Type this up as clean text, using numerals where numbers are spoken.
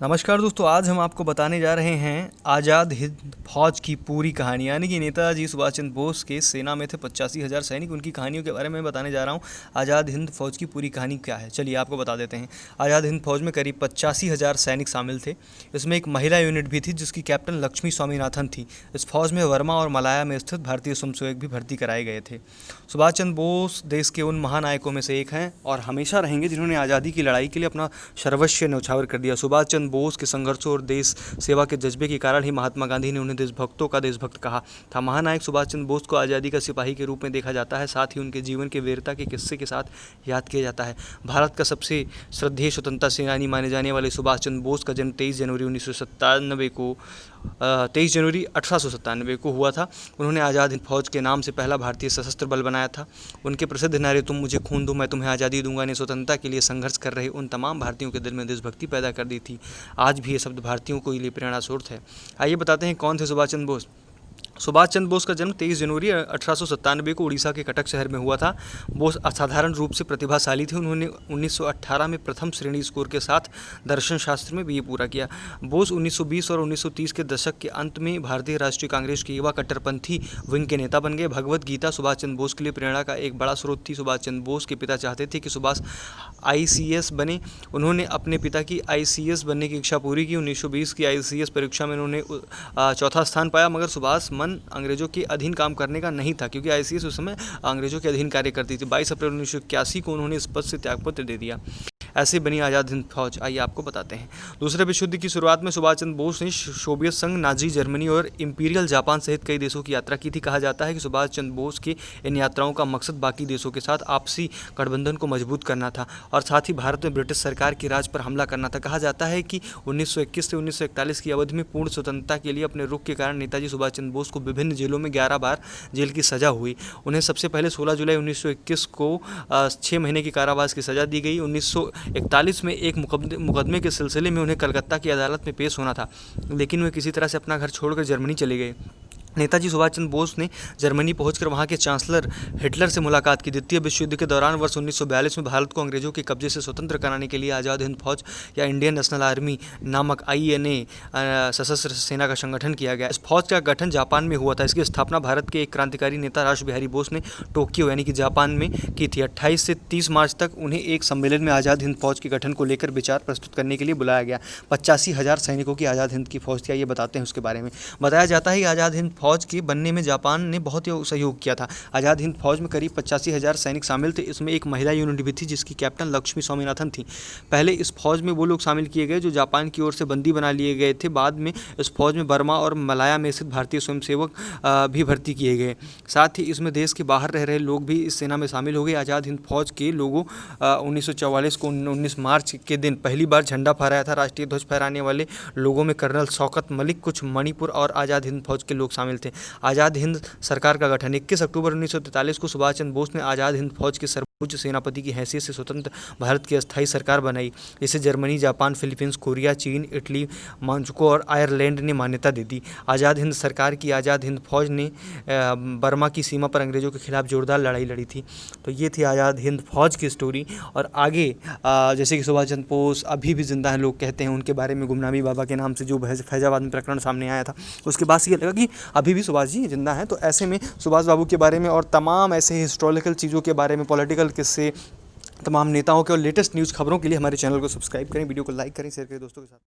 नमस्कार दोस्तों, आज हम आपको बताने जा रहे हैं आज़ाद हिंद फौज की पूरी कहानी। यानी कि नेताजी सुभाष चंद्र बोस के सेना में थे 85,000 सैनिक, उनकी कहानियों के बारे में बताने जा रहा हूँ। आज़ाद हिंद फौज की पूरी कहानी क्या है, चलिए आपको बता देते हैं। आज़ाद हिंद फौज में करीब 85,000 सैनिक शामिल थे। इसमें एक महिला यूनिट भी थी जिसकी कैप्टन लक्ष्मी स्वामीनाथन थी। इस फौज में वर्मा और मलाया में स्थित भारतीय स्वयंसेवक भी भर्ती कराए गए थे। सुभाष चंद्र बोस देश के उन महानायकों में से एक हैं और हमेशा रहेंगे जिन्होंने आज़ादी की लड़ाई के लिए अपना सर्वस्व न्यौछावर कर दिया। सुभाष चंद्र बोस के संघर्षों और देश सेवा के जज्बे के कारण ही महात्मा गांधी ने उन्हें देशभक्तों का देशभक्त कहा था। महानायक सुभाष चंद्र बोस को आज़ादी का सिपाही के रूप में देखा जाता है, साथ ही उनके जीवन के वीरता के किस्से के साथ याद किया जाता है। भारत का सबसे श्रद्धेय स्वतंत्रता सेनानी माने जाने वाले सुभाष चंद्र बोस का जन्म 23 जनवरी 1897 को हुआ था। उन्होंने आज़ाद हिंद फौज के नाम से पहला भारतीय सशस्त्र बल बनाया था। उनके प्रसिद्ध नारे तुम मुझे खून दो मैं तुम्हें आज़ादी दूंगा ने स्वतंत्रता के लिए संघर्ष कर रहे उन तमाम भारतीयों के दिल में देशभक्ति पैदा कर दी थी। आज भी ये शब्द भारतीयों को लिए प्रेरणा स्रोत है। आइए बताते हैं कौन थे सुभाष चंद्र बोस। सुभाष चंद्र बोस का जन्म 23 जनवरी 1897 को उड़ीसा के कटक शहर में हुआ था। बोस असाधारण रूप से प्रतिभाशाली थे। उन्होंने 1918 में प्रथम श्रेणी स्कोर के साथ दर्शन शास्त्र में बीए पूरा किया। बोस 1920 और 1930 के दशक के अंत में भारतीय राष्ट्रीय कांग्रेस के युवा कट्टरपंथी विंग के नेता बन गए। भगवत गीता सुभाष चंद्र बोस के लिए प्रेरणा का एक बड़ा स्रोत थी। सुभाष चंद्र बोस के पिता चाहते थे कि सुभाष आईसीएस बने। उन्होंने अपने पिता की आईसीएस बनने की इच्छा पूरी की। 1920 की आईसीएस परीक्षा में उन्होंने चौथा स्थान पाया, मगर सुभाष मन अंग्रेजों के अधीन काम करने का नहीं था, क्योंकि आईसीएस उस समय अंग्रेजों के अधीन कार्य करती थी। 22 अप्रैल 1981 को उन्होंने इस पद से त्यागपत्र दे दिया। ऐसे बनी आज़ाद हिंद फौज। आइए आपको बताते हैं। दूसरे विश्व युद्ध की शुरुआत में सुभाष चंद्र बोस ने सोवियत संघ, नाजी जर्मनी और इंपीरियल जापान सहित कई देशों की यात्रा की थी। कहा जाता है कि सुभाष चंद्र बोस की इन यात्राओं का मकसद बाकी देशों के साथ आपसी गठबंधन को मजबूत करना था और साथ ही भारत में ब्रिटिश सरकार की राज पर हमला करना था। कहा जाता है कि 1921 से 1941 की अवधि में पूर्ण स्वतंत्रता के लिए अपने रुख के कारण नेताजी सुभाष चंद्र बोस को विभिन्न जेलों में 11 बार जेल की सजा हुई। उन्हें सबसे पहले 16 जुलाई 1921 को 6 महीने की कारावास की सजा दी गई। 1941 में एक मुकदमे के सिलसिले में उन्हें कलकत्ता की अदालत में पेश होना था, लेकिन वे किसी तरह से अपना घर छोड़कर जर्मनी चले गए। नेताजी सुभाष चंद्र बोस ने जर्मनी पहुंचकर वहां के चांसलर हिटलर से मुलाकात की। द्वितीय विश्व युद्ध के दौरान वर्ष 1942 में भारत को अंग्रेजों के कब्जे से स्वतंत्र कराने के लिए आज़ाद हिंद फौज या इंडियन नेशनल आर्मी नामक INA सशस्त्र सेना का संगठन किया गया। इस फौज का गठन जापान में हुआ था। इसकी स्थापना भारत के एक क्रांतिकारी नेता रास बिहारी बोस ने टोक्यो यानी कि जापान में की थी। 28 से 30 मार्च तक उन्हें एक सम्मेलन में आज़ाद हिंद फौज के गठन को लेकर विचार प्रस्तुत करने के लिए बुलाया गया। 85,000 सैनिकों की आज़ाद हिंद की फौज थी। ये बताते हैं उसके बारे में। बताया जाता है कि आज़ाद हिंद फौज के बनने में जापान ने बहुत ही सहयोग किया था। आज़ाद हिंद फौज में करीब 85,000 सैनिक शामिल थे। इसमें एक महिला यूनिट भी थी जिसकी कैप्टन लक्ष्मी स्वामीनाथन थी। पहले इस फौज में वो लोग शामिल किए गए जो जापान की ओर से बंदी बना लिए गए थे। बाद में इस फौज में बर्मा और मलाया में स्थित भारतीय स्वयंसेवक भी भर्ती किए गए। साथ ही इसमें देश के बाहर रह रहे लोग भी इस सेना में शामिल हो गए। आज़ाद हिंद फौज के लोगों 1944 को 19 मार्च के दिन पहली बार झंडा फहराया था। राष्ट्रीय ध्वज फहराने वाले लोगों में कर्नल शौकत मलिक, कुछ मणिपुर और आज़ाद हिंद फौज के लोग शामिल थे। आज़ाद हिंद सरकार का गठन 21 अक्टूबर 1943 को सुभाष चंद्र बोस ने आज़ाद हिंद फौज के सर्वोच्च सेनापति की हैसियत से स्वतंत्र भारत की अस्थायी सरकार बनाई। इसे जर्मनी, जापान, फिलीपींस, कोरिया, चीन, इटली, मोनाको और आयरलैंड ने मान्यता दे दी। आज़ाद हिंद सरकार की आज़ाद हिंद फौज ने बर्मा की सीमा पर अंग्रेजों के खिलाफ जोरदार लड़ाई लड़ी थी। तो ये थी आज़ाद हिंद फौज की स्टोरी। और आगे जैसे कि सुभाष चंद्र बोस अभी भी जिंदा हैं लोग कहते हैं, उनके बारे में गुमनामी बाबा के नाम से जो फैजाबाद में प्रकरण सामने आया था उसके बाद से ये लगा कि अभी भी सुभाष जी जिंदा हैं। तो ऐसे में सुभाष बाबू के बारे में और तमाम ऐसे हिस्टोरिकल चीज़ों के बारे में, पॉलिटिकल किस्से, तमाम नेताओं के और लेटेस्ट न्यूज़ खबरों के लिए हमारे चैनल को सब्सक्राइब करें, वीडियो को लाइक करें, शेयर करें दोस्तों के साथ।